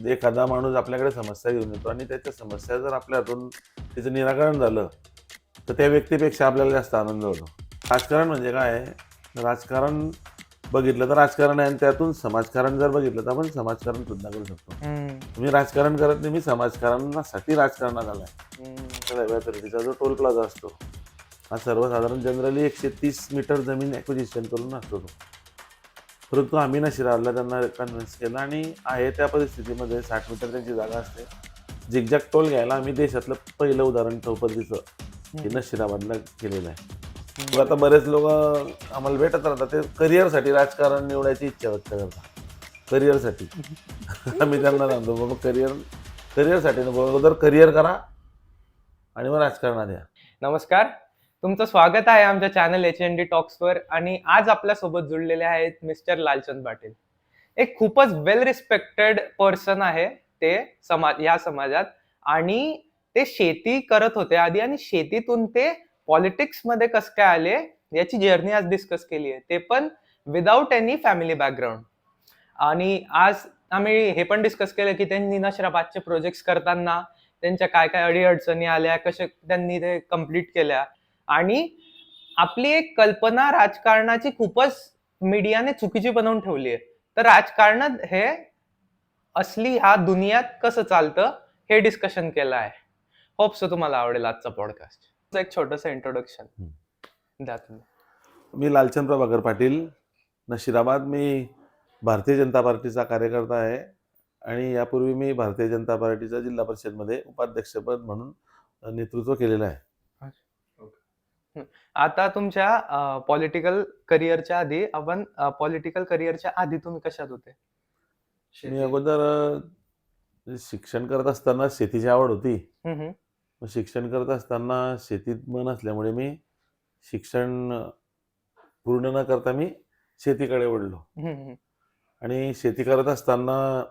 एखादा माणूस आपल्याकडे समस्या घेऊन येतो आणि त्याच्या समस्या जर आपल्या हातून त्याचं निराकरण झालं तर त्या व्यक्तीपेक्षा आपल्याला जास्त आनंद होतो. राजकारण म्हणजे काय आहे? राजकारण बघितलं तर राजकारण आहे आणि त्यातून समाजकारण जर बघितलं तर आपण समाजकारण सुद्धा करू शकतो. तुम्ही राजकारण करत नाही, मी समाजकारणासाठी राजकारणात आलाय. अथॉरिटीचा जो टोल प्लाझा असतो हा सर्वसाधारण जनरली 130 मीटर जमीन ॲक्विजिशन करून असतो तो. परंतु आम्ही नशिराला त्यांना कन्व्हिन्स केलं आणि आहे त्या परिस्थितीमध्ये 60 मीटर त्यांची जागा असते. झिगझॅग टोल घ्यायला आम्ही देशातलं पहिलं उदाहरण चौपदरीचं हे नशिराबादला केलेलं आहे. मग आता बरेच लोक आम्हाला भेटत राहतात, ते करिअरसाठी राजकारण निवडायची इच्छा व्यक्त करतात. करिअरसाठी आम्ही त्यांना सांगतो बाबा करिअरसाठी नको, अगोदर करिअर करा आणि मग राजकारणात या. नमस्कार, तुमचं स्वागत आहे आमच्या चॅनल HND टॉक्सवर. आणि आज आपल्यासोबत जुळलेले आहेत मिस्टर लालचंद पाटील. एक खूपच वेल रिस्पेक्टेड पर्सन आहे ते या समाजात. आणि ते शेती करत होते आधी आणि शेतीतून ते पॉलिटिक्स मध्ये कसं काय आले याची जर्नी आज डिस्कस केली आहे, ते पण विदाउट एनी फॅमिली बॅकग्राऊंड. आणि आज आम्ही हे पण डिस्कस केलं की त्यांनी नशिराबादचे प्रोजेक्ट्स करताना त्यांच्या काय काय अडीअडचणी आल्या, कशा त्यांनी ते कम्प्लीट केल्या. आणि आपली एक कल्पना राजकारणाची खूपच मीडियाने चुकीची बनवून ठेवली आहे. तर राजकारण हे असली ह्या दुनियात कसं चालतं हे डिस्कशन केलं आहे. होप सो तुम्हाला आवडेल आजचा पॉडकास्ट. एक छोटंसं इंट्रोडक्शन द्या तुम्ही. मी लालचंद प्रभाकर पाटील, नशिराबाद. मी भारतीय जनता पार्टीचा कार्यकर्ता आहे आणि यापूर्वी मी भारतीय जनता पार्टीचा जिल्हा परिषदमध्ये उपाध्यक्षपद म्हणून नेतृत्व केलेलं आहे. आता तुमच्या पॉलिटिकल करिअरच्या आधी तुम्ही कशात होते? मी अगोदर शिक्षण करत असताना शेतीची आवड होती. मग शिक्षण करत असताना शेतीत मन असल्यामुळे मी शिक्षण पूर्ण न करता मी शेतीकडे वळलो. आणि शेती करत असताना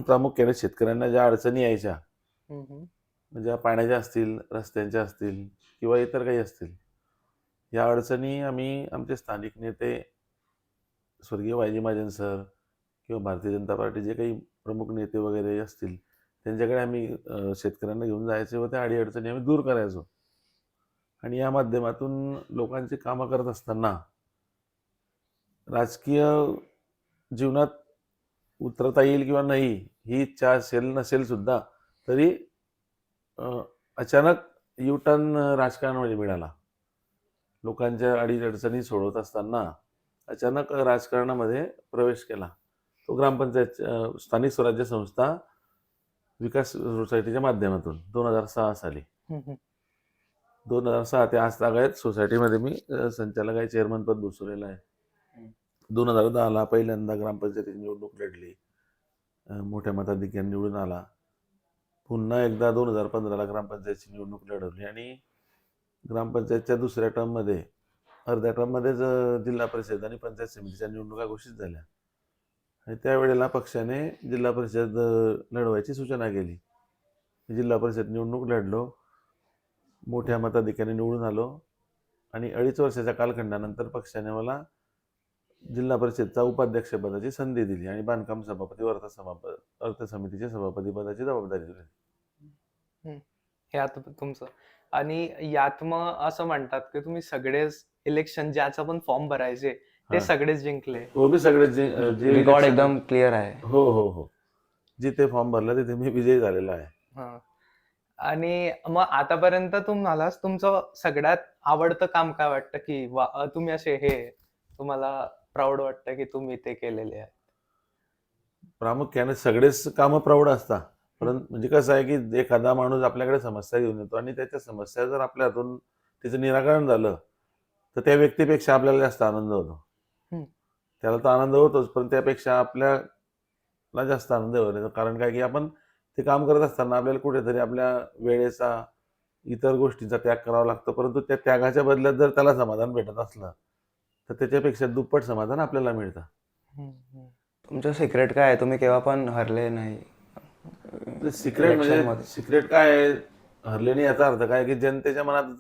प्रामुख्याने शेतकऱ्यांना ज्या अडचणी यायच्या, ज्या पाण्याच्या असतील, रस्त्यांच्या असतील किंवा इतर काही असतील, या अडचणी आम्ही आमचे स्थानिक नेते स्वर्गीय वायजी महाजन सर किंवा भारतीय जनता पार्टीचे काही प्रमुख नेते वगैरे असतील त्यांच्याकडे आम्ही शेतकऱ्यांना घेऊन जायचे व त्या अडीअडचणी आम्ही दूर करायचो. आणि या माध्यमातून लोकांची कामं करत असताना राजकीय जीवनात उतरता येईल किंवा नाही ही इच्छा असेल नसेल सुद्धा, तरी अचानक युटर्न राजकारणामध्ये मिळाला. लोकांच्या अडीअडचणी सोडवत असताना अचानक राजकारणामध्ये प्रवेश केला. तो ग्रामपंचायत स्थानिक स्वराज्य संस्था विकास सोसायटीच्या माध्यमातून 2006 साली. 2006 ते आज तागायत सोसायटीमध्ये मी संचालक आहे, चेअरमन पद भूषवलेलं आहे. 2010ला पहिल्यांदा ग्रामपंचायतीची निवडणूक लढली, मोठ्या मताधिक्याने निवडून आला. पुन्हा एकदा 2015ला ग्रामपंचायतची निवडणूक लढवली आणि ग्रामपंचायतच्या दुसऱ्या टर्ममध्ये, अर्ध्या टर्ममध्येच जिल्हा परिषद आणि पंचायत समितीच्या निवडणुका घोषित झाल्या. आणि त्यावेळेला पक्षाने जिल्हा परिषद लढवायची सूचना केली. जिल्हा परिषद निवडणूक लढलो, मोठ्या मताधिक्याने निवडून आलो आणि 2.5 वर्षाच्या कालखंडानंतर पक्षाने मला जिल्हा परिषदचा उपाध्यक्षपदाची संधी दिली आणि बांधकाम सभापती व अर्थ समितीच्या सभापती पदाची जबाबदारी दिली. हे आता तुमचं. आणि यात मग असं म्हणतात की तुम्ही सगळेच इलेक्शन ज्याचा पण फॉर्म भरायचे ते सगळेच जिंकले. हो, मी सगळे रेकॉर्ड एकदम क्लिअर आहे. हो हो हो, जिथे फॉर्म भरला तिथे मी विजयी झालेला आहे. आणि मग आतापर्यंत तुम्हाला तुमचं सगळ्यात आवडतं काम काय वाटतं की तुम्ही असे हे तुम्हाला प्राऊड वाटतं की तुम्ही ते केलेले आहे? प्रामुख्याने सगळेच कामं प्राऊड असतात, परंतु म्हणजे कसं आहे की एखादा माणूस आपल्याकडे समस्या घेऊन येतो आणि त्याच्या समस्या जर आपल्या हातून त्याचं निराकरण झालं तर त्या व्यक्तीपेक्षा आपल्याला जास्त आनंद होतो. त्याला तर आनंद होतोच, पण त्यापेक्षा आपल्याला जास्त आनंद होतो. कारण काय की आपण ते काम करत असताना आपल्याला कुठेतरी आपल्या वेळेचा, इतर गोष्टींचा त्याग करावा लागतो, परंतु त्या त्यागाच्या बदल्यात जर त्याला समाधान भेटत असलं तर त्याच्यापेक्षा दुप्पट समाधान आपल्याला मिळतं. तुमचं सिक्रेट काय आहे? तुम्ही केव्हा पण हरले नाही? सिक्रेट काय आहे? हरले नाही याचा अर्थ काय की जनतेच्या मनात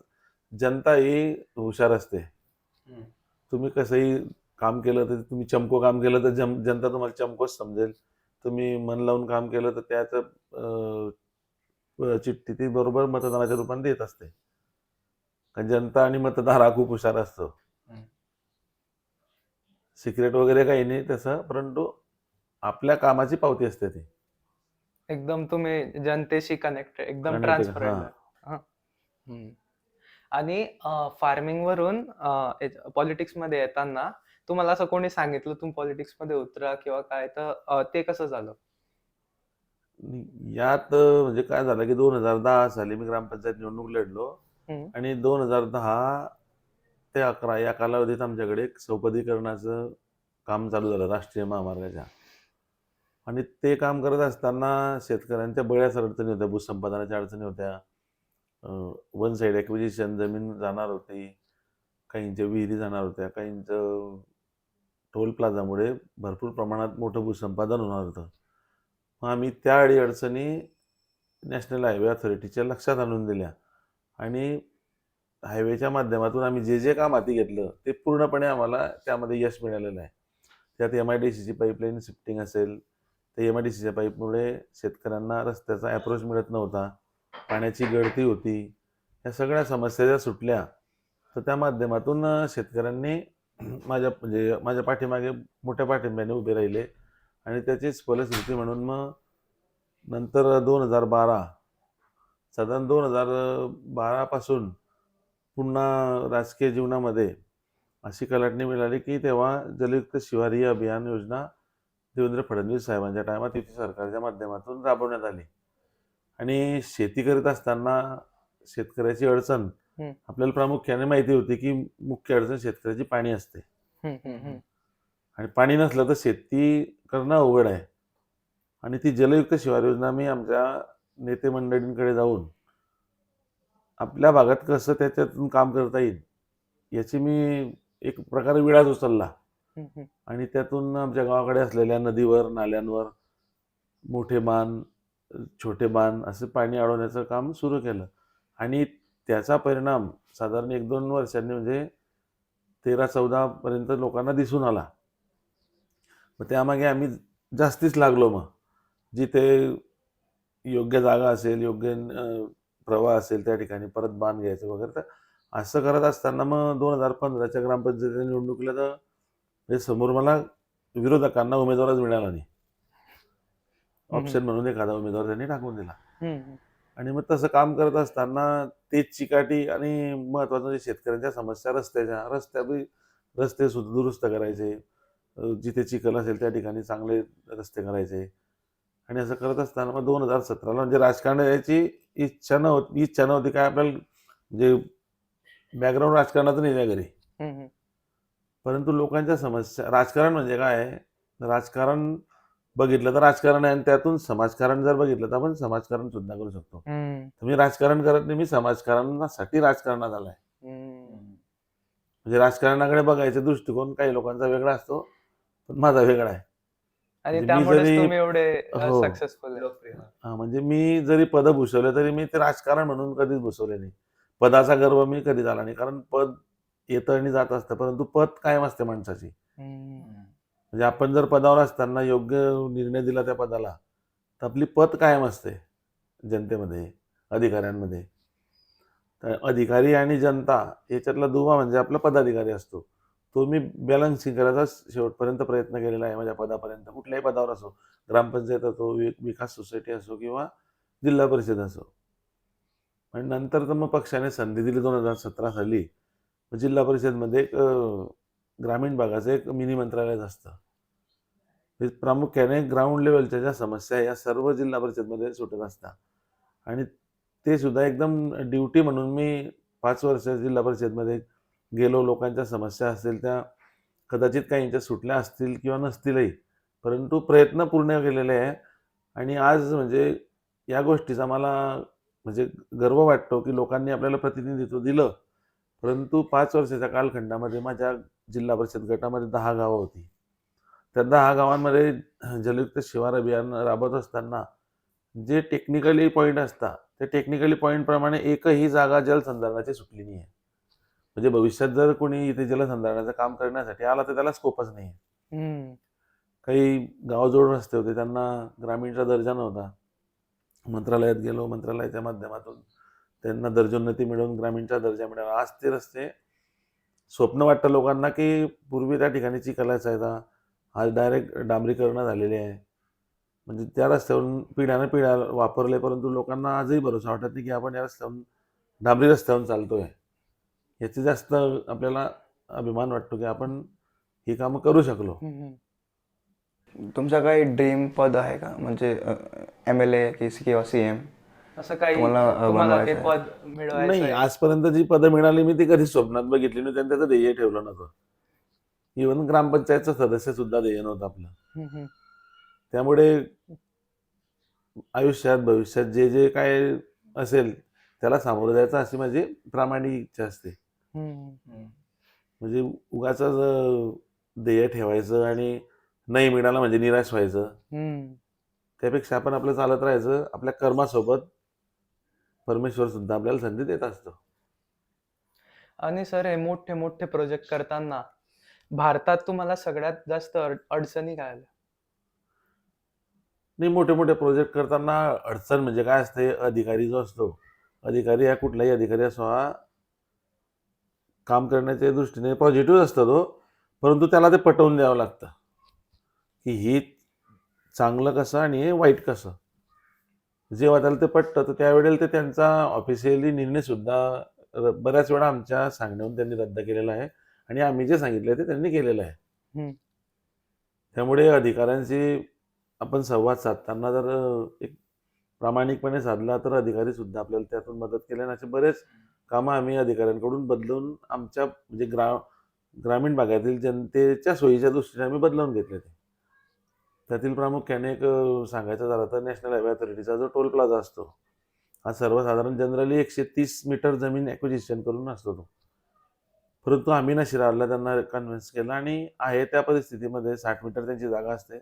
जनता ही हुशार असते. तुम्ही कसंही काम केलं तर, तुम्ही चमको काम केलं तर जनता तुम्हाला चमकोच समजेल. तुम्ही मन लावून काम केलं तर त्याचं चिठ्ठी ती बरोबर मतदानाच्या रूपाने देत असते. कारण जनता आणि मतदार हा खूप हुशार असतो. हम्म. सिक्रेट वगैरे काही नाही तसं, परंतु आपल्या कामाची पावती असते ती. एकदम तुम्ही जनतेशी कनेक्टेड, एकदम Connected, ट्रान्सपरंट. हा. आणि फार्मिंग वरून पॉलिटिक्स मध्ये येताना तुम्हाला असं कोणी सांगितलं तुम्ही पॉलिटिक्स मध्ये उतरा किंवा काय, तर ते कसं झालं? यात म्हणजे काय झालं की 2010 साली मी ग्रामपंचायत निवडणूक लढलो हम्म. आणि 2010 ते 11 या कालावधीत आमच्याकडे एक चौपदीकरणाचं काम चालू झालं राष्ट्रीय महामार्गाच्या. आणि ते काम करत असताना शेतकऱ्यांच्या बऱ्याच अडचणी होत्या, भूसंपादनाच्या अडचणी होत्या, वन साईड ॲक्विजिशन जमीन जाणार होती, काहींच्या विहिरी जाणार होत्या, काहींचं टोल प्लाझामुळे भरपूर प्रमाणात मोठं भूसंपादन होणार होतं. मग आम्ही त्या अडीअडचणी नॅशनल हायवे अथॉरिटीच्या लक्षात आणून दिल्या आणि हायवेच्या माध्यमातून आम्ही जे जे काम हाती घेतलं ते पूर्णपणे आम्हाला त्यामध्ये यश मिळालेलं आहे. त्यात MIDCची पाईपलाईन शिफ्टिंग असेल, तर MIDCच्या पाईपमुळे शेतकऱ्यांना रस्त्याचा ॲप्रोच मिळत नव्हता, पाण्याची गळती होती. या सगळ्या समस्या ज्या सुटल्या, तर त्या माध्यमातून शेतकऱ्यांनी माझ्या पाठीमागे मोठ्या पाठिंब्याने उभे राहिले आणि त्याचीच फलश्रुती म्हणून मग नंतर 2012 साधारण 2012 पासून पुन्हा राजकीय जीवनामध्ये अशी कलाटणी मिळाली की तेव्हा जलयुक्त शिवार ही अभियान योजना देवेंद्र फडणवीस साहेबांच्या टायमात युती सरकारच्या माध्यमातून राबवण्यात आली. आणि शेती करीत असताना शेतकऱ्याची अडचण आपल्याला प्रामुख्याने माहिती होती की मुख्य अडचण शेतकऱ्याची पाणी असते. आणि पाणी नसलं तर शेती करणं अवघड आहे. आणि ती जलयुक्त शिवार योजना मी आमच्या नेते मंडळींकडे जाऊन आपल्या भागात कसं त्याच्यातून काम करता येईल याची मी एक प्रकारे विळाच उचलला आणि त्यातून आमच्या गावाकडे असलेल्या नदीवर, नाल्यांवर मोठे बांध, छोटे बांध असे पाणी अडवण्याचं काम सुरू केलं. आणि त्याचा परिणाम साधारण 1-2 वर्षांनी म्हणजे 13-14 पर्यंत लोकांना दिसून आला. मग त्यामागे आम्ही जास्तीच लागलो. मग जिथे योग्य जागा असेल, योग्य प्रवाह असेल त्या ठिकाणी परत बांध घ्यायचं वगैरे. तर असं करत असताना मग 2015च्या ग्रामपंचायतीच्या निवडणुकीला तर हे समोर मला विरोधकांना उमेदवारच मिळाला नाही. ऑप्शन म्हणून एखादा उमेदवार त्यांनी टाकून दिला. आणि मग तसं काम करत असताना तेच चिकाटी आणि महत्वाचं म्हणजे शेतकऱ्यांच्या समस्या रस्ते सुद्धा दुरुस्त करायचे, जिथे चिखल असेल त्या ठिकाणी चांगले रस्ते करायचे. आणि असं करत असताना मग 2017ला म्हणजे राजकारण याची इच्छा नव्हती काय आपल्याला, म्हणजे बॅकग्राऊंड राजकारणाचं नाही घरी. परंतु लोकांच्या समस्या, राजकारण म्हणजे काय आहे, राजकारण बघितलं तर राजकारण आहे आणि त्यातून समाजकारण जर बघितलं तर आपण समाजकारण सुद्धा करू शकतो. तर मी राजकारण करत नाही, मी समाजकारणासाठी राजकारणात आलाय. म्हणजे राजकारणाकडे बघायचा दृष्टिकोन काही लोकांचा वेगळा असतो, पण माझा वेगळा आहे. आणि म्हणजे त्यामुळेच तुम्ही एवढे हो. सक्सेसफुल आहे. म्हणजे मी जरी पद भूषवले तरी मी ते राजकारण म्हणून कधीच भूषवले नाही. पदाचा गर्व मी कधी झाला नाही, कारण पद येतं आणि जात असतं, परंतु पद कायम असते माणसाची. म्हणजे आपण जर पदावर असताना योग्य निर्णय दिला त्या पदाला, तर आपली पद कायम असते जनतेमध्ये, अधिकाऱ्यांमध्ये. तर अधिकारी आणि जनता याच्यातला दुवा म्हणजे आपला पदाधिकारी असतो. तो मी बॅलन्सिंग करायचा शेवटपर्यंत प्रयत्न केलेला आहे माझ्या पदापर्यंत. कुठल्याही पदावर असो, ग्रामपंचायत असो, विकास सोसायटी असो किंवा जिल्हा परिषद असो. आणि नंतर तर मग पक्षाने संधी दिली 2017 साली. जिल्हा परिषदमध्ये एक ग्रामीण भागाचं एक मिनी मंत्रालय असतं. हे प्रामुख्याने ग्राउंड लेवलच्या ज्या समस्या या सर्व जिल्हा परिषदमध्ये सुटत असतात. आणि ते सुद्धा एकदम ड्युटी म्हणून मी 5 वर्ष जिल्हा परिषदमध्ये गेलो. लोकांच्या समस्या असतील त्या कदाचित काहींच्या सुटल्या असतील किंवा नसतीलही, परंतु प्रयत्न पूर्ण केलेले आहे. आणि आज म्हणजे या गोष्टीचा मला म्हणजे गर्व वाटतो की लोकांनी आपल्याला प्रतिनिधित्व दिलं. परंतु 5 वर्षाच्या कालखंडामध्ये माझ्या जिल्हा परिषद गटामध्ये 10 गावं होती. त्या 10 गावांमध्ये जलयुक्त शिवार अभियान राबवत असताना जे टेक्निकली पॉईंट असतात, त्या टेक्निकली पॉईंटप्रमाणे एकही जागा जलसंधारणाची सुटली नाही आहे. म्हणजे भविष्यात जर कोणी इथे जलसंधारणाचं काम करण्यासाठी आला तर त्याला स्कोपच नाही आहे. काही गावाजवळ रस्ते होते त्यांना ग्रामीणचा दर्जा नव्हता. मंत्रालयात गेलो, मंत्रालयाच्या माध्यमातून त्यांना दर्जोन्नती मिळवून ग्रामीणचा दर्जा मिळाला. आज ते रस्ते स्वप्न वाटतं लोकांना की पूर्वी त्या ठिकाणी चिखल असायचा, आज डायरेक्ट डांबरीकरण झालेले आहे. म्हणजे त्या रस्त्यावरून पिढ्यानं पिढ्या वापरले, परंतु लोकांना आजही भरोसा वाटत नाही की आपण या रस्त्यावरून डांबरी रस्त्यावरून चालतोय. याची जास्त आपल्याला अभिमान वाटतो की आपण ही कामं करू शकलो. तुमचा काही ड्रीम पद आहे का, म्हणजे MLA किंवा CM? असं काही तुम्हाला, तुम्हाला ते बनवायचं पद मिळवायचं नाही, आहे? आजपर्यंत जी पदं मिळाली मी ती कधी स्वप्नात बघितली नाही, त्यांनी त्याचं ध्येय ठेवलं नव्हतं. इव्हन ग्रामपंचायतचं सदस्य सुद्धा ध्येय नव्हतं आपलं. हम्म. त्यामुळे आयुष्यात भविष्यात जे जे काय असेल त्याला सामोरं जायचं अशी माझी प्रामाणिक इच्छा असते. म्हणजे उगाच ध्येय ठेवायचं आणि नाही मिळालं म्हणजे निराश व्हायचं. त्यापेक्षा आपण आपलं चालत राहायचं. आपल्या कर्मासोबत परमेश्वर सुद्धा आपल्याला संधी देत असतो. आणि सर, हे मोठे मोठे प्रोजेक्ट करताना भारतात तुम्हाला सगळ्यात जास्त अडचणी काय आल्या? नाही, मोठे मोठे प्रोजेक्ट करताना अडचण म्हणजे काय असते, अधिकारी जो असतो, अधिकारी हा कुठलाही अधिकारी असो हा काम करण्याच्या दृष्टीने पॉझिटिव्ह असतो तो, परंतु त्याला ते पटवून द्यावं लागतं की हे चांगलं कसं आणि हे वाईट कसं. जेव्हा त्याला ते पटतं तर त्यावेळेला ते त्यांचा ऑफिशियली निर्णयसुद्धा बऱ्याच वेळा आमच्या सांगण्यावरून त्यांनी रद्द केलेला आहे आणि आम्ही जे सांगितलं ते त्यांनी केलेलं आहे. त्यामुळे अधिकाऱ्यांशी आपण संवाद साधताना जर एक प्रामाणिकपणे साधला तर अधिकारी सुद्धा आपल्याला त्यातून मदत केली आणि असे बरेच कामं आम्ही अधिकाऱ्यांकडून बदलून आमच्या म्हणजे ग्रामीण भागातील जनतेच्या सोयीच्या दृष्टीने आम्ही बदलवून घेतले ते. त्यातील प्रामुख्याने एक सांगायचं झालं तर नॅशनल हायवे अथॉरिटीचा जो टोल प्लाझा असतो हा सर्वसाधारण जनरली 130 मीटर जमीन ॲक्विजिशन करून असतो तो. परंतु आम्ही नशिराला त्यांना कन्व्हिन्स केलं आणि आहे त्या परिस्थितीमध्ये 60 मीटर त्यांची जागा असते.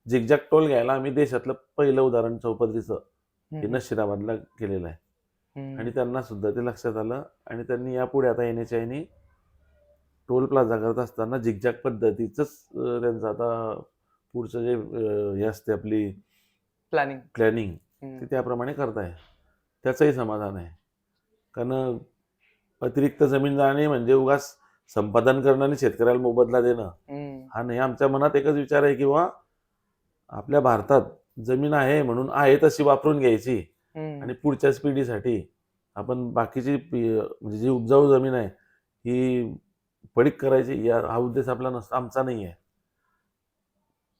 झिगझॅग टोल घ्यायला आम्ही देशातलं पहिलं उदाहरण चौपदरीचं हे नशिराबादला केलेलं आहे आणि त्यांना सुद्धा ते लक्षात आलं आणि त्यांनी यापुढे आता NHAI टोल प्लाझा करत असताना झिगझॅग पद्धतीचंच त्यांचं आता पुढचं जे हे असते आपली प्लॅनिंग ते त्याप्रमाणे करताय. त्याचंही समाधान आहे. कारण अतिरिक्त जमीन जाणे म्हणजे उगाच संपादन करणं आणि शेतकऱ्याला मोबदला देणं हा नाही. आमच्या मनात एकच विचार आहे किंवा आपल्या भारतात जमीन आहे म्हणून आहे तशी वापरून घ्यायची आणि पुढच्याच पिढीसाठी आपण बाकीची म्हणजे जी उपजाऊ जमीन आहे ही पडीक करायची हा उद्देश आपला नसतो, आमचा नाही आहे.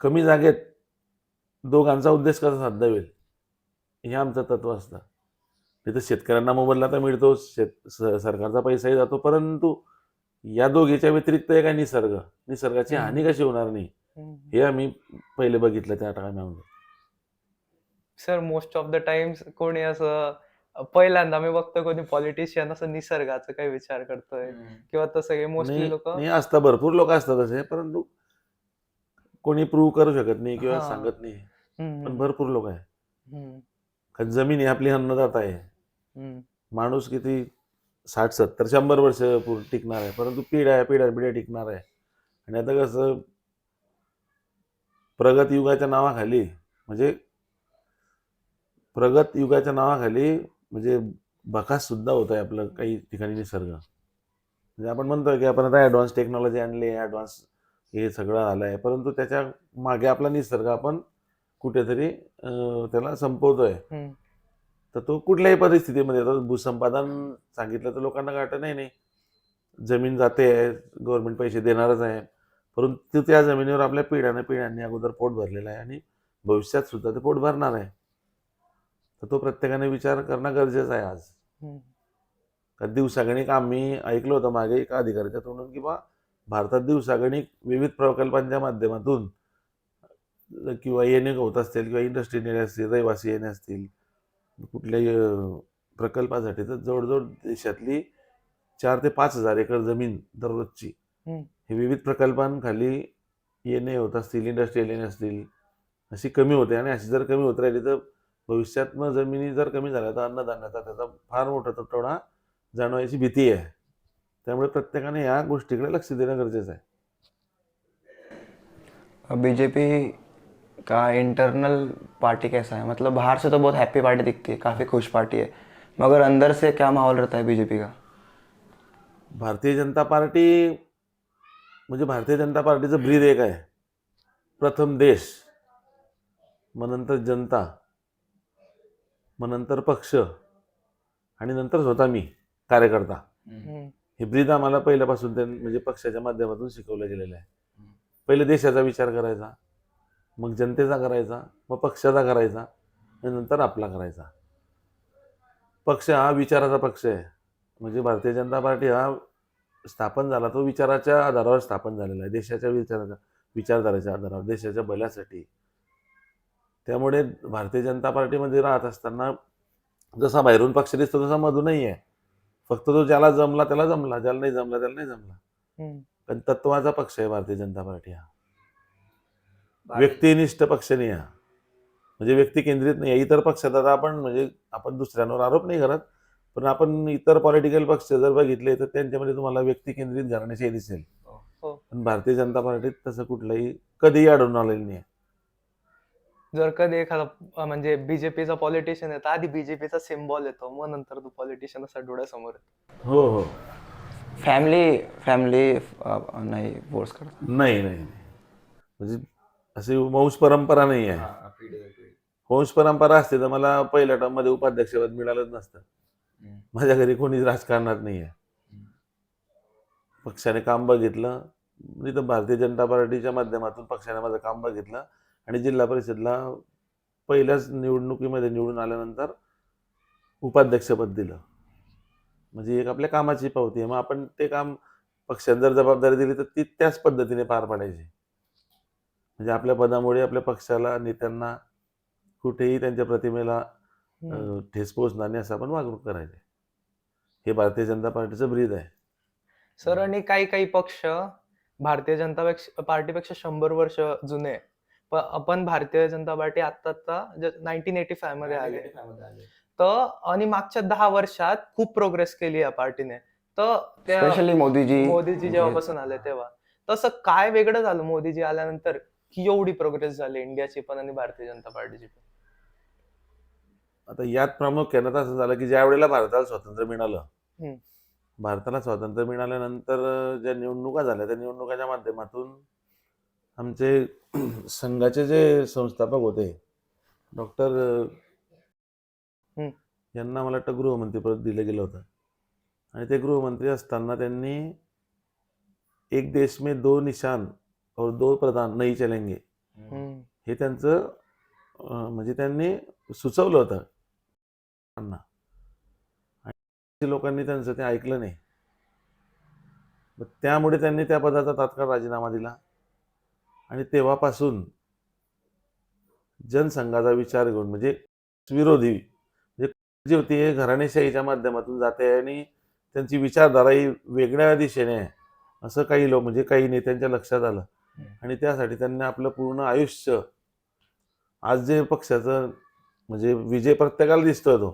कमी जागेत दोघांचा उद्देश कसा साध्य होईल हे आमचं तत्व असतं. तिथं शेतकऱ्यांना मोबदला तर मिळतो, सरकारचा पैसाही जातो, परंतु या दोघीच्या व्यतिरिक्त एक आहे निसर्गाची हानी कशी होणार नाही हे आम्ही पहिले बघितलं त्या टायमामध्ये. Sir, most of the times कोणी असं पहिल्यांदा मी बघतो कोणी पॉलिटिशियन असं निसर्गाचा काही विचार करतोय किंवा तसं काही मोस्टली लोक नाही असतं, भरपूर लोक असतात असे, परंतु कोणी प्रूव्ह करू शकत नाही किंवा सांगत नाही. पण भरपूर लोक आहे. कारण जमीन ही आपली अन्नदाता आहे. माणूस किती 60, 70, 100 वर्ष टिकणार आहे, परंतु पिढ्या टिकणार आहे. आणि आता कसं प्रगत युगाच्या नावाखाली म्हणजे बकास सुद्धा होत आहे आपलं काही ठिकाणी निसर्ग. म्हणजे आपण म्हणतोय की आपण आता ॲडव्हान्स टेक्नॉलॉजी आणली, ॲडव्हान्स हे सगळं आलं आहे, परंतु त्याच्या मागे आपला निसर्ग आपण कुठेतरी त्याला संपवतोय. तर तो कुठल्याही परिस्थितीमध्ये भूसंपादन सांगितलं तर लोकांना वाटतं नाही जमीन जाते आहे, गव्हर्नमेंट पैसे देणारच आहे, परंतु त्या जमिनीवर आपल्या पिढ्यांनी अगोदर पोट भरलेलं आहे आणि भविष्यात सुद्धा ते पोट भरणार आहे. तर तो प्रत्येकाने विचार करणं गरजेचं आहे आज. कारण दिवसागणिक आम्ही ऐकलं होतं मागे एका अधिकाऱ्याच्या तोंडून की भारतात दिवसागणिक विविध प्रकल्पांच्या माध्यमातून किंवा येणे होत असतील किंवा इंडस्ट्री येणे असतील, रहिवासी येणे असतील कुठल्याही प्रकल्पासाठी, तर जवळजवळ देशातली 4 ते 5 हजार एकर जमीन दररोजची हे विविध प्रकल्पांखाली येणे होत असतील, इंडस्ट्रियल येणे असतील, अशी कमी होते. आणि अशी जर कमी होत राहिली तर भविष्यात मग जमिनी जर कमी झाल्या तर अन्नधान्याचा त्याचा फार मोठा तुटवडा जाणवायची भीती आहे. त्यामुळे प्रत्येकाने या गोष्टीकडे लक्ष देणं गरजेचं आहे. बीजेपी का इंटरनल पार्टी कैसा है? मतलब बाहर से तो बहुत हैप्पी पार्टी दिखती है, काफ़ी खुश पार्टी है, मगर अंदर से क्या माहौल रहता है बीजेपी का? भारतीय जनता पार्टी म्हणजे भारतीय जनता पार्टीचं ब्रीद एक आहे. प्रथम देश, मग नंतर जनता, मग नंतर पक्ष आणि नंतर स्वतः मी कार्यकर्ता. हम्म. हे ब्रीद आम्हाला पहिल्यापासून म्हणजे पक्षाच्या माध्यमातून शिकवलं गेलेलं आहे. पहिले देशाचा विचार करायचा, मग जनतेचा करायचा, मग पक्षाचा करायचा आणि नंतर आपला करायचा. पक्ष हा विचाराचा पक्ष आहे. म्हणजे भारतीय जनता पार्टी हा स्थापन झाला तो विचाराच्या आधारावर स्थापन झालेला आहे. देशाच्या विचारधारेच्या आधारावर, देशाच्या भल्यासाठी. त्यामुळे भारतीय जनता पार्टीमध्ये राहत असताना जसा बाहेरून पक्ष दिसतो तसा मधूनही आहे. फक्त तो ज्याला जमला त्याला जमला, ज्याला नाही जमला त्याला नाही जमला. हम्म. पण तत्वाचा पक्ष आहे भारतीय जनता पार्टी हा. व्यक्तिनिष्ठ पक्ष नाही हा. म्हणजे व्यक्ती केंद्रित नाही. इतर पक्षात आता आपण दुसऱ्यांवर आरोप नाही करत, पण आपण इतर पॉलिटिकल पक्ष जर बघितले तर त्यांच्यामध्ये तुम्हाला व्यक्ती केंद्रित घराण्याचे दिसेल. हो. पण भारतीय जनता पार्टीत तसं कुठलंही कधीही आढळून आलेलं नाही. जर कधी एखादा म्हणजे बीजेपीचा पॉलिटिशियन येतो, आधी बीजेपीचा सिम्बॉल येतो, मग नंतर तो पॉलिटिशियन असा डोळ्यासमोर येतो. हो हो. फॅमिली नाही फोर्स करत? नाही नाही नाही. म्हणजे अशी वंश परंपरा नाही आहे. वंश परंपरा असते तर मला पहिल्या टर्ममध्ये उपाध्यक्षपद मिळालंच नसतं. माझ्या घरी कोणीच राजकारणात नाही आहे. पक्षाने काम बघितलं, नाही तर भारतीय जनता पार्टीच्या माध्यमातून पक्षाने माझं काम बघितलं आणि जिल्हा परिषदला पहिल्याच निवडणुकीमध्ये निवडून आल्यानंतर उपाध्यक्षपद दिलं. म्हणजे एक आपल्या कामाची पावती आहे. मग आपण ते काम पक्षाने जर जबाबदारी दिली तर ती त्याच पद्धतीने पार पाडायची. म्हणजे आपल्या पदामुळे आपल्या पक्षाला, नेत्यांना कुठेही त्यांच्या प्रतिमेला ठेस पोहोचणार नाही असं आपण वागणूक करायची. हे भारतीय जनता पार्टीचं ब्रीद आहे. सर, आणि काही काही पक्ष भारतीय जनता पार्टीपेक्षा 100 वर्ष जुने आहे. आपण भारतीय जनता पार्टी आता 1985 मध्ये आले. तर आणि मागच्या 10 वर्षात खूप प्रोग्रेस केली या पार्टीने. तर स्पेशली मोदीजी जेव्हापासून आले तेव्हा तसं काय वेगळं झालं मोदीजी आल्यानंतर की एवढी प्रोग्रेस झाली इंडियाची पण आणि भारतीय जनता पार्टीची पण? आता यात प्रामुख्यानं असं झालं की ज्या वेळेला भारताला स्वातंत्र्य मिळालं, भारताला स्वातंत्र्य मिळाल्यानंतर ज्या निवडणुका झाल्या त्या निवडणुकाच्या माध्यमातून आमचे संघाचे जे संस्थापक होते डॉक्टर यांना मला वाटतं गृहमंत्रीपद दिलं गेलं होतं. आणि ते गृहमंत्री असताना त्यांनी एक देश में दो निशान और दो प्रधान नहीं चलेंगे हे त्यांचं म्हणजे त्यांनी सुचवलं होतं. आणि लोकांनी त्यांचं ते ऐकलं नाही. त्यामुळे त्यांनी त्या पदाचा तात्काळ राजीनामा दिला आणि तेव्हापासून जनसंघाचा विचार घेऊन म्हणजे विरोधी म्हणजे जी होती हे घराणेशाहीच्या माध्यमातून जाते आणि त्यांची विचारधारा ही वेगळ्या दिशेने आहे असं काही लोक म्हणजे काही नेत्यांच्या लक्षात आलं. आणि त्यासाठी त्यांनी आपलं पूर्ण आयुष्य, आज जे पक्षाचं म्हणजे विजय प्रत्येकाला दिसतोय तो,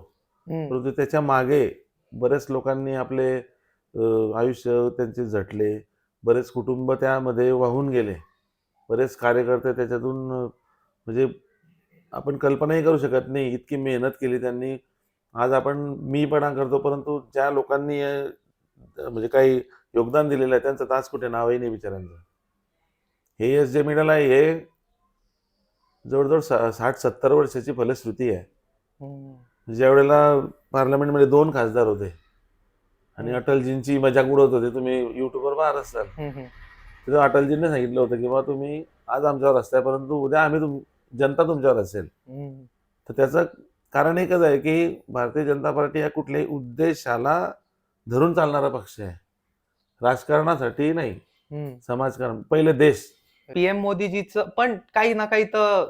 परंतु त्याच्या मागे बरेच लोकांनी आपले आयुष्य त्यांचे झटले, बरेच कुटुंब त्यामध्ये वाहून गेले, बरेच कार्यकर्ते त्याच्यातून म्हणजे आपण कल्पनाही करू शकत नाही इतकी मेहनत केली त्यांनी. आज आपण मी पण करतो, परंतु ज्या लोकांनी म्हणजे काही योगदान दिलेलं आहे त्यांचं तास कुठे नावही नाही बिचाऱ्यांचं. हे यश जे मिळालं आहे हे जवळजवळ 60-70 वर्षाची फलश्रुती आहे. ज्या वेळेला पार्लमेंटमध्ये 2 खासदार होते आणि अटलजींची मजाक उडवत होते, तुम्ही युट्यूबवर पाहत असाल, तिथं अटलजींनी सांगितलं होतं की बाबा तुम्ही आज आमच्यावर असताय परंतु उद्या जनता तुमच्यावर असेल. तर त्याचं कारण एकच आहे की भारतीय जनता पार्टी या कुठल्याही उद्देशाला धरून चालणारा पक्ष आहे, राजकारणासाठी नाही, समाजकारण. पहिले देश. पीएम मोदीजीचं पण काही ना काही तर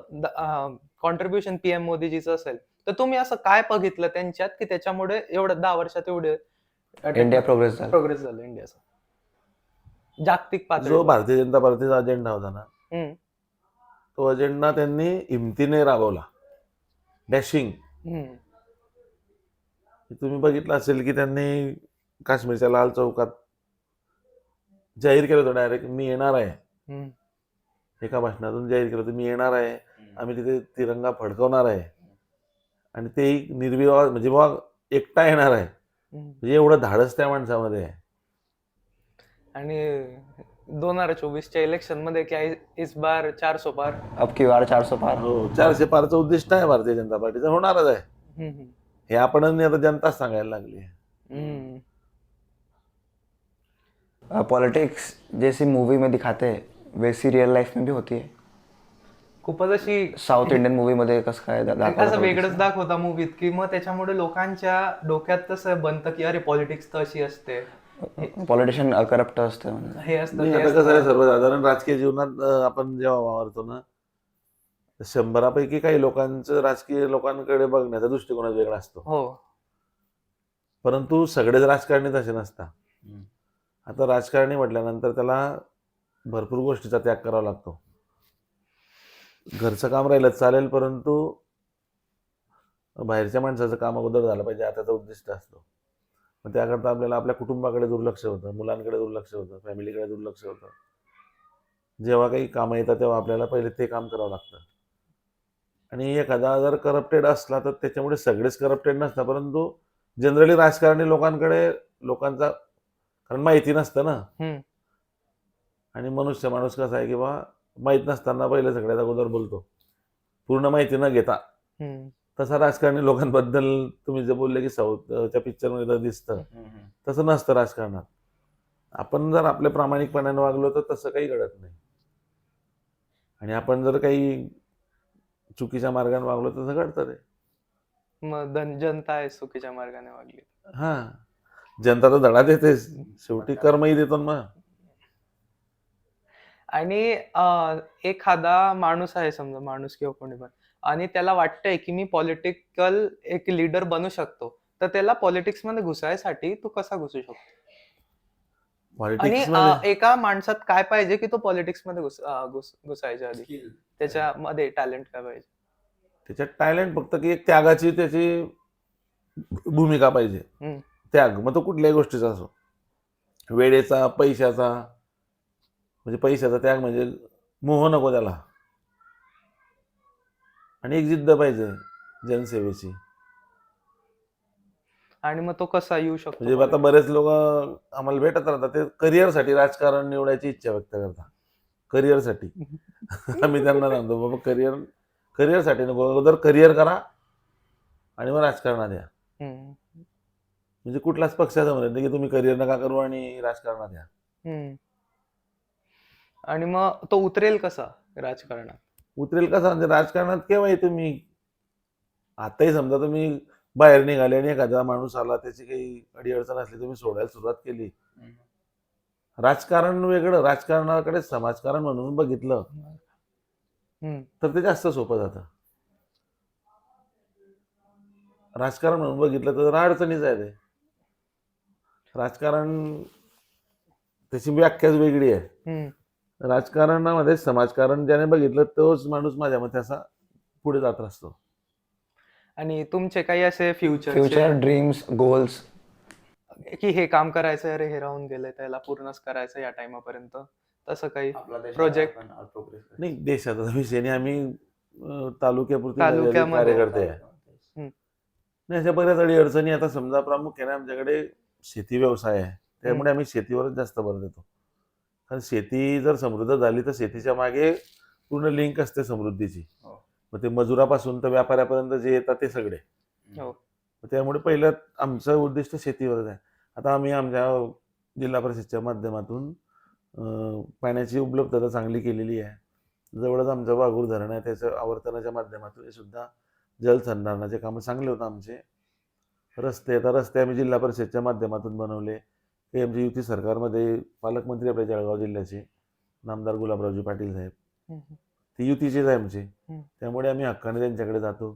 कॉन्ट्रीब्युशन पीएम मोदीजीचं असेल, तर तुम्ही असं काय बघितलं त्यांच्यात की त्याच्यामुळे एवढं 10 वर्षात एवढे इंडिया प्रोग्रेस झालं इंडियाचा जागतिक पातळीवर? जो भारतीय जनता पार्टीचा अजेंडा होता ना, तो अजेंडा त्यांनी हिमतीने राबवला, डॅशिंग. तुम्ही बघितलं असेल की त्यांनी काश्मीरच्या लाल चौकात जाहीर केलं होतं डायरेक्ट मी येणार आहे. एका भाषणातून जाहीर केलं होतं, मी येणार आहे, आम्ही तिथे तिरंगा फडकवणार आहे, आणि तेही निर्विवाद, म्हणजे बाबा एकटा येणार आहे. म्हणजे एवढं धाडस त्या माणसामध्ये आहे. आणि 2024च्या इलेक्शन मध्ये काय इस बार 400 पार. अब की बार 400 पार. हो, 400 पारचं उद्दिष्ट आहे भारतीय जनता पार्टीचं, होणारच आहे. हम्म, हे आपण आता जनताच सांगायला लागली आहे. हम्म. पॉलिटिक्स जैसी मूवी में दिखाते हैं वैसी रियल लाइफ में भी होती है. खूपच अशी साऊथ इंडियन मूवी मध्ये कसं काय असं वेगळंच दाखवता मूवीत, की मग त्याच्यामुळे लोकांच्या डोक्यात तसं बनतं की अरे पॉलिटिक्स तर अशी असते, पॉलिटिशियन करप्ट असते म्हणजे. हे असतं नाही, ते आता कसं आहे, असतं. सर्वसाधारण राजकीय जीवनात आपण जेव्हा वावरतो ना, 100पैकी काही लोकांचं राजकीय लोकांकडे बघण्याचा दृष्टिकोन वेगळा असतो. हो. परंतु सगळेच राजकारणी तसे नसतात. आता राजकारणी म्हटल्यानंतर त्याला भरपूर गोष्टीचा त्याग करावा लागतो. घरचं काम राहिलं चालेल, परंतु बाहेरच्या माणसाचं काम अगोदर झालं पाहिजे, आता त्याचा उद्दिष्ट असतो. मग त्याकरता आपल्याला आपल्या कुटुंबाकडे दुर्लक्ष होतं, मुलांकडे दुर्लक्ष होतं, फॅमिलीकडे दुर्लक्ष होतं. जेव्हा काही कामं येतात तेव्हा आपल्याला पहिले ते काम करावं लागतं. आणि एखादा जर करप्टेड असला तर त्याच्यामुळे सगळेच करप्टेड नसतात, परंतु जनरली राजकारणी लोकांचा कारण माहिती नसतं ना. हम्म. आणि माणूस कसा आहे की बा माहीत नसताना पहिले सगळ्यात अगोदर बोलतो, पूर्ण माहिती न घेता. हम्म. तसा राजकारणी लोकांबद्दल तुम्ही जे बोलले की साऊथच्या पिक्चरमध्ये दिसतं, तसं नसतं राजकारणात. आपण जर आपल्या प्रामाणिकपणाने वागलो तर तसं काही घडत नाही. आणि आपण जर काही चुकीच्या मार्गाने वागलो तर तसं घडतं ते. मग जनता आहे चुकीच्या मार्गाने वागली. हा, जनता तर धडा देतेच, शेवटी कर्मही देतो ना मग. आणि एखादा माणूस आहे, समजा माणूस किंवा कोणी पण, आणि त्याला वाटतंय की मी पॉलिटिकल एक लीडर बनू शकतो, तर त्याला पॉलिटिक्स मध्ये घुसायसाठी तू कसा घुसू शकतो? आणि पॉलिटिक्स मध्ये एका माणसात काय पाहिजे की तो पॉलिटिक्स मध्ये घुसायच्या आधी त्याच्यामध्ये टॅलेंट काय पाहिजे? त्याच्यात टॅलेंट फक्त की एक त्यागाची त्याची भूमिका पाहिजे. हम्म. त्याग, मग तो कुठल्याही गोष्टीचा असो, वेळेचा, पैशाचा. म्हणजे पैशाचा त्याग म्हणजे मोह नको त्याला, आणि एक जिद्द पाहिजे जनसेवेची. आणि मग तो कसा येऊ शकतो म्हणजे आता बरेच लोक आम्हाला भेटत राहतात, ते करिअरसाठी राजकारण निवडायची इच्छा व्यक्त करतात. करिअरसाठी आम्ही त्यांना सांगतो बाबा करिअरसाठी नको, अगोदर करिअर करा आणि मग राजकारणात या. हम्म. म्हणजे कुठलाच पक्षाचं म्हणत नाही की तुम्ही करिअर नका करू आणि राजकारणात या. हम्म. आणि मग तो उतरेल कसा राजकारणात? उतरेल कसा म्हणजे राजकारणात केव्हाही तुम्ही, आताही समजा तुम्ही बाहेर निघाले आणि एखादा माणूस आला, त्याची काही अडीअडचण असली, तुम्ही सोडायला सुरुवात केली, राजकारण वेगळं, राजकारणाकडे समाजकारण म्हणून बघितलं तर ते जास्त सोपं जातं. राजकारण म्हणून बघितलं तर अडचणीच आहे ते. राजकारण त्याची व्याख्याच वेगळी आहे. राजकारणामध्ये समाजकारण ज्याने बघितलं तोच माणूस माझ्या मते असा पुढे जात असतो. आणि तुमचे काही असे फ्युचर ड्रीम्स गोल्स की हे काम करायचं, अरे हे राहून गेलंय त्याला पूर्णच करायचं या टाइमापर्यंत, तसं काही प्रोजेक्ट? नाही, देशाचा विषय नाही, आम्ही तालुक्यापुरती तालुक्यामध्ये. कार्यकर्ते आहे. नाही, अशा बऱ्याच अडीअडचणी. आता समजा प्रामुख्याने आमच्याकडे शेती व्यवसाय आहे, त्यामुळे आम्ही शेतीवरच जास्त भर देतो. कारण शेती जर समृद्ध झाली तर शेतीच्या मागे पूर्ण लिंक असते समृद्धीची. मग ते मजुरापासून तर व्यापाऱ्यापर्यंत जे येतात ते सगळे. त्यामुळे पहिलं आमचं उद्दिष्ट शेतीवरच आहे. आता आम्ही आमच्या जिल्हा परिषदच्या माध्यमातून पाण्याची उपलब्धता चांगली केलेली आहे. जवळच आमचं वाघूर धरण आहे, त्याचं आवर्तनाच्या माध्यमातून हे सुद्धा जलसंधारणाचे कामं चांगले होतं आमचे. रस्ते आम्ही जिल्हा परिषदच्या माध्यमातून बनवले. हे आमच्या युती सरकारमध्ये पालकमंत्री आपल्या जळगाव जिल्ह्याचे नामदार गुलाबरावजी पाटील साहेब, ते युतीचेच आहे आमचे. त्यामुळे आम्ही हक्काने त्यांच्याकडे जातो.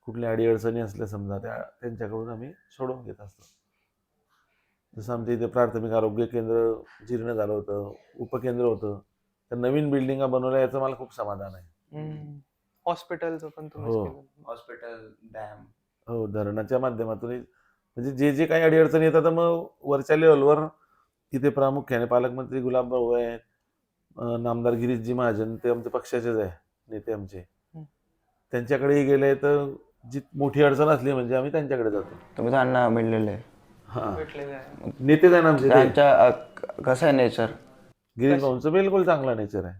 कुठल्या अडीअडचणी असल्या समजा त्यांच्याकडून आम्ही सोडवून घेत असतो. जसं आमच्या इथे प्राथमिक आरोग्य केंद्र जीर्ण झालं होतं, उपकेंद्र होतं, तर नवीन बिल्डिंगा बनवल्या, याचं मला खूप समाधान आहे. हॉस्पिटलचं पण हो. हॉस्पिटल डॅम हो, धरणाच्या माध्यमातून म्हणजे जे काही अडीअडचणी येतात, मग वरच्या लेवलवर तिथे प्रामुख्याने पालकमंत्री गुलाबराव आहेत, नामदार गिरीशजी महाजन, ते आमच्या पक्षाचेच आहे नेते आमचे. हं. त्यांच्याकडेही गेले तर जी मोठी अडचण असली म्हणजे आम्ही त्यांच्याकडे जातो. तुम्ही त्यांना मिळलेले हा, भेटलेले आहे. नेतेच आहे ना आमचे ते. त्यांच्या कसं आहे नेचर? गिरीश भाऊंचं बिलकुल चांगला नेचर आहे.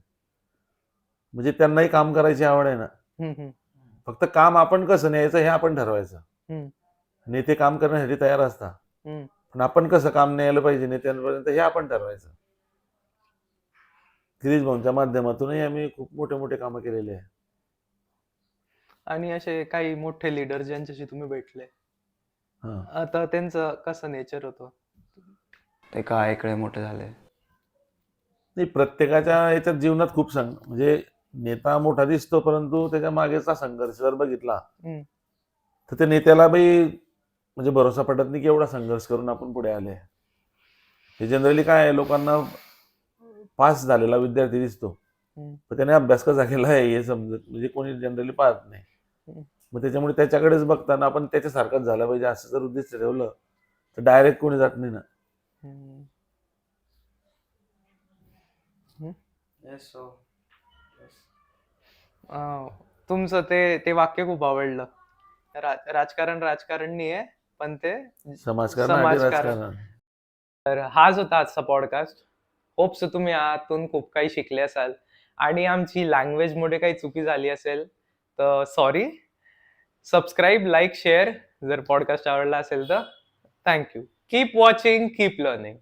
म्हणजे त्यांनाही काम करायची आवड आहे ना. हम्म, हम्म, फक्त काम आपण कसं न्यायचं हे आपण ठरवायचं. हम्म, नेते काम करण्यासाठी तयार असतात, हम्म. पण आपण कसं काम न्यायला पाहिजे नेत्यांपर्यंत हे आपण ठरवायचं. गिरीश भाऊंच्या माध्यमातूनही आम्ही खूप मोठे मोठे कामं केलेले आहे. आणि असे काही मोठे लीडर ज्यांच्याशी तुम्ही भेटले, हा, आता त्यांचं कसं नेचर होतं? ते काय इकडे मोठे झाले? नाही, प्रत्येकाच्या याच्यात जीवनात खूप म्हणजे नेता मोठा दिसतो, परंतु त्याच्या मागेचा संघर्ष जर बघितला हम्म, तर त्या नेत्याला म्हणजे भरोसा पटत नाही की एवढा संघर्ष करून आपण पुढे आले. हे जनरली काय आहे, लोकांना पास झालेला विद्यार्थी दिसतो, हम्म, पण त्याने अभ्यास कसा केला आहे हे समजत म्हणजे कोणी जनरली पाहत नाही. हम्म. मग त्याच्यामुळे त्याच्याकडेच बघताना आपण त्याच्यासारखंच झालं पाहिजे असं जर उद्दिष्ट ठेवलं तर डायरेक्ट कोणी जात नाही ना. हम्म. तुमचं ते वाक्य खूप आवडलं. राजकारण राजकारण नाही आहे, पण ते समाजकारणासाठी समाजकारण. राजकारण. तर हाच होता आजचा पॉडकास्ट. होप्स तुम्ही आतून खूप काही शिकले असाल, आणि आमची लँग्वेज मध्ये काही चुकी झाली असेल तर सॉरी. सबस्क्राईब, लाईक, शेअर जर पॉडकास्ट आवडला असेल तर. Thank you. Keep watching, keep learning.